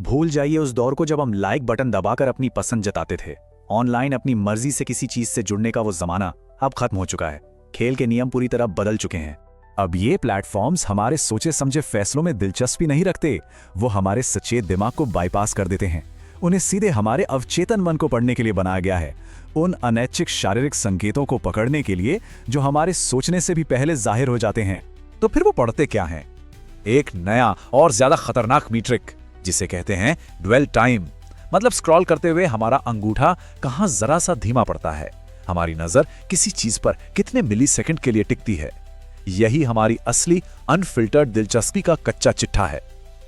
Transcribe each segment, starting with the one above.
भूल जाइए उस दौर को जब हम लाइक बटन दबाकर अपनी पसंद जताते थे। ऑनलाइन अपनी मर्जी से किसी चीज से जुड़ने का वो जमाना अब खत्म हो चुका है। खेल के नियम पूरी तरह बदल चुके हैं। अब ये प्लेटफॉर्म्स हमारे सोचे समझे फैसलों में दिलचस्पी नहीं रखते, वो हमारे सचेत दिमाग को बाईपास कर देते हैं। उन्हें सीधे हमारे अवचेतन मन को पढ़ने के लिए बनाया गया है, उन अनैच्छिक शारीरिक संकेतों को पकड़ने के लिए जो हमारे सोचने से भी पहले जाहिर हो जाते हैं। तो फिर वो पढ़ते क्या हैं? एक नया और ज्यादा खतरनाक मीट्रिक जिसे कहते हैं ड्वेल टाइम। मतलब स्क्रॉल करते हुए हमारा अंगूठा कहां जरा सा धीमा पड़ता है, हमारी नजर किसी चीज पर कितने मिलीसेकंड के लिए टिकती है। यही हमारी असली अनफिल्टर्ड दिलचस्पी का कच्चा चिट्ठा है।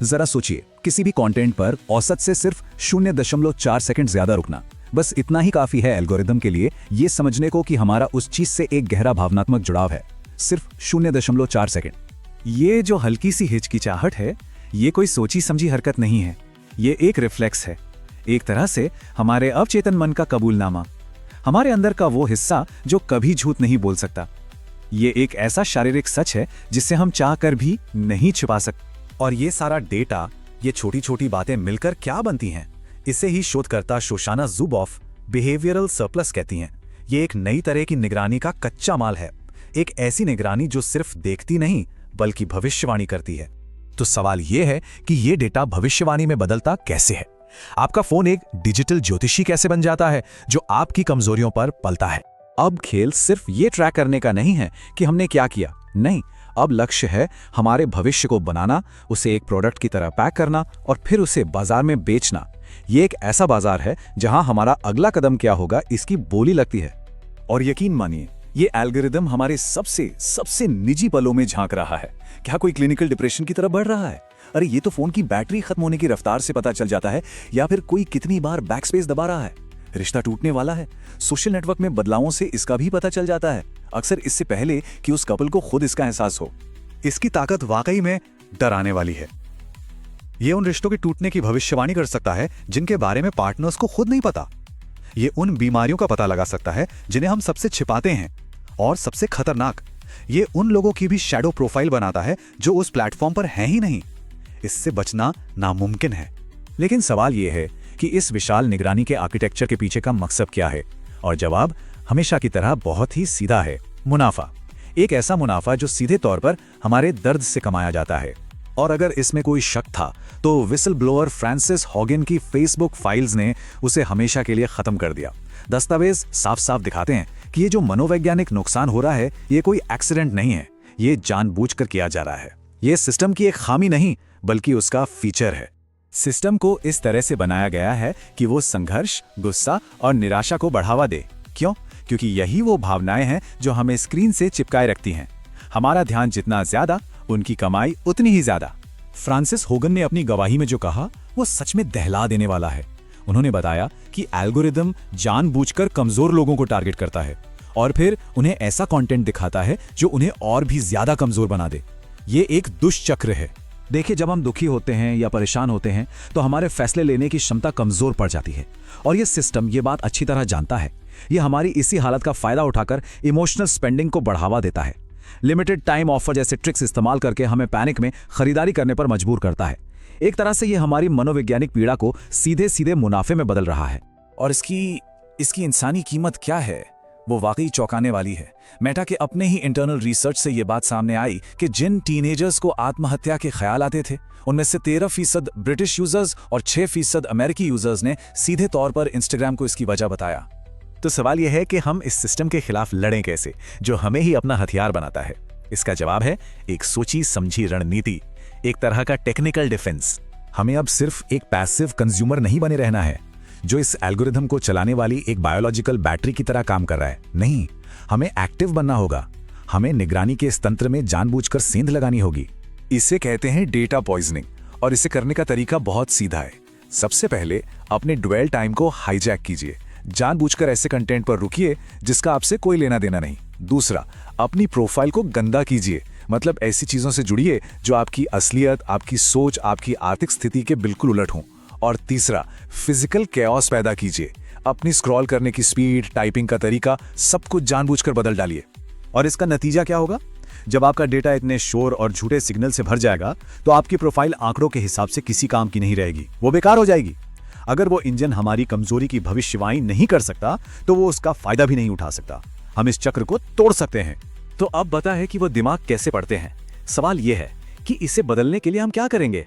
जरा सोचिए, किसी भी कंटेंट पर औसत से सिर्फ 0.4 सेकंड ज्यादा रुकना, बस इतना ही काफी है एल्गोरिदम के लिए ये समझने को कि हमारा उस चीज से एक गहरा भावनात्मक जुड़ाव है। सिर्फ 0.4 सेकंड। ये जो हल्की सी हिचकिचाहट है, ये कोई सोची समझी हरकत नहीं है, ये एक रिफ्लेक्स है, एक तरह से हमारे अवचेतन मन का कबूलनामा, हमारे अंदर का वो हिस्सा जो कभी झूठ नहीं बोल सकता। ये एक ऐसा शारीरिक सच है जिसे हम चाहकर भी नहीं छुपा सकते। और ये सारा डेटा, ये छोटी छोटी बातें मिलकर क्या बनती हैं? इसे ही शोधकर्ता शोशाना जुबॉफ बिहेवियरल सरप्लस कहती हैं। ये एक नई तरह की निगरानी का कच्चा माल है, एक ऐसी निगरानी जो सिर्फ देखती नहीं बल्कि भविष्यवाणी करती है। तो सवाल यह है कि ये डेटा भविष्यवाणी में बदलता कैसे है? आपका फोन एक डिजिटल ज्योतिषी कैसे बन जाता है जो आपकी कमजोरियों पर पलता है? अब खेल सिर्फ ये ट्रैक करने का नहीं है कि हमने क्या किया, नहीं, अब लक्ष्य है हमारे भविष्य को बनाना, उसे एक प्रोडक्ट की तरह पैक करना और फिर उसे बाजार में बेचना। ये एक ऐसा बाजार है जहां हमारा अगला कदम क्या होगा इसकी बोली लगती है। और यकीन मानिए, ये एल्गोरिदम हमारे सबसे निजी पलों में झांक रहा है। क्या कोई क्लिनिकल डिप्रेशन की तरफ बढ़ रहा है? अरे ये तो फोन की बैटरी खत्म होने की रफ्तार से पता चल जाता है, या फिर कोई कितनी बार बैकस्पेस दबा रहा है। रिश्ता टूटने वाला है, सोशल नेटवर्क में बदलावों से इसका भी पता चल जाता है, अक्सर इससे पहले कि उस कपल को खुद इसका एहसास हो। इसकी ताकत वाकई में डराने वाली है। ये उन रिश्तों के टूटने की भविष्यवाणी कर सकता है जिनके बारे में पार्टनर्स को खुद नहीं पता। ये उन बीमारियों का पता लगा सकता है जिन्हें हम सबसे छिपाते हैं। और सबसे खतरनाक, ये उन लोगों की भी शैडो प्रोफाइल बनाता है जो उस प्लेटफॉर्म पर हैं ही नहीं। इससे बचना नामुमकिन है। लेकिन सवाल यह है कि इस विशाल निगरानी के आर्किटेक्चर के पीछे का मकसद क्या है? और जवाब हमेशा की तरह बहुत ही सीधा है, मुनाफा। एक ऐसा मुनाफा जो सीधे तौर पर हमारे दर्द से कमाया जाता है। और अगर इसमें कोई शक था तो विसल ब्लोअर फ्रांसिस हॉगिन की फेसबुक फाइल्स ने उसे हमेशा के लिए खत्म कर दिया। दस्तावेज साफ साफ दिखाते हैं कि ये जो मनोवैज्ञानिक नुकसान हो रहा है, ये कोई एक्सीडेंट नहीं है, ये जानबूझकर किया जा रहा है। ये सिस्टम की एक खामी नहीं बल्कि उसका फीचर है। सिस्टम को इस तरह से बनाया गया है कि वो संघर्ष, गुस्सा और निराशा को बढ़ावा दे। क्यों? क्योंकि यही वो भावनाएं हैं जो हमें स्क्रीन से चिपकाए रखती हैं। हमारा ध्यान जितना ज्यादा, उनकी कमाई उतनी ही ज्यादा। फ्रांसिस होगन ने अपनी गवाही में जो कहा वो सच में दहला देने वाला है। उन्होंने बताया कि एल्गोरिदम जानबूझकर कमजोर लोगों को टारगेट करता है और फिर उन्हें ऐसा कंटेंट दिखाता है जो उन्हें और भी ज्यादा कमजोर बना दे। ये एक दुष्चक्र है। देखिए, जब हम दुखी होते हैं या परेशान होते हैं तो हमारे फैसले लेने की क्षमता कमजोर पड़ जाती है और ये सिस्टम ये बात अच्छी तरह जानता है। ये हमारी इसी हालत का फायदा उठाकर इमोशनल स्पेंडिंग को बढ़ावा देता है। लिमिटेड टाइम ऑफर जैसे ट्रिक्स इस्तेमाल करके हमें पैनिक में खरीदारी करने पर मजबूर करता है। एक तरह से ये हमारी मनोवैज्ञानिक पीड़ा को सीधे सीधे मुनाफे में बदल रहा है। और इसकी इंसानी कीमत क्या है, वो वाकई चौंकाने वाली है। मेटा के अपने ही इंटरनल रिसर्च से ये बात सामने आई कि जिन टीनेजर्स को आत्महत्या के ख्याल आते थे, उनमें से 13% ब्रिटिश यूजर्स और 6% अमेरिकी यूजर्स ने सीधे तौर पर इंस्टाग्राम को इसकी वजह बताया। तो सवाल यह है कि हम इस सिस्टम के खिलाफ लड़ें कैसे, जो हमें ही अपना हथियार बनाता है? इसका जवाब है एक सोची समझी रणनीति, एक तरह का टेक्निकल डिफेंस। हमें अब सिर्फ एक पैसिव कंज्यूमर नहीं बने रहना है जो इस एल्गोरिथम को चलाने वाली एक बायोलॉजिकल बैटरी की तरह काम कर रहा है। नहीं, हमें एक्टिव बनना होगा। हमें निगरानी के इस तंत्र में जानबूझकर सेंध लगानी होगी। इसे कहते हैं डेटा पॉइजनिंग और इसे करने का तरीका बहुत सीधा है। सबसे पहले अपने ड्वेल टाइम को हाईजैक कीजिए। जानबूझकर ऐसे कंटेंट पर रुकिए जिसका आपसे कोई लेना देना नहीं। दूसरा, अपनी प्रोफाइल को गंदा कीजिए, मतलब ऐसी चीजों से जुड़िए जो आपकी असलियत, आपकी सोच, आपकी आर्थिक स्थिति के बिल्कुल उलट हों। और तीसरा, फिजिकल कैओस पैदा कीजिए। अपनी स्क्रॉल करने की स्पीड, टाइपिंग का तरीका, सब कुछ जानबूझकर बदल डालिए। और इसका नतीजा क्या होगा? जब आपका डेटा इतने शोर और झूठे सिग्नल से भर जाएगा तो आपकी प्रोफाइल आंकड़ों के हिसाब से किसी काम की नहीं रहेगी, वो बेकार हो जाएगी। अगर वो इंजन हमारी कमजोरी की भविष्यवाणी नहीं कर सकता तो वो उसका फायदा भी नहीं उठा सकता। हम इस चक्र को तोड़ सकते हैं। तो अब पता है कि वो दिमाग कैसे पढ़ते हैं। सवाल ये है कि इसे बदलने के लिए हम क्या करेंगे।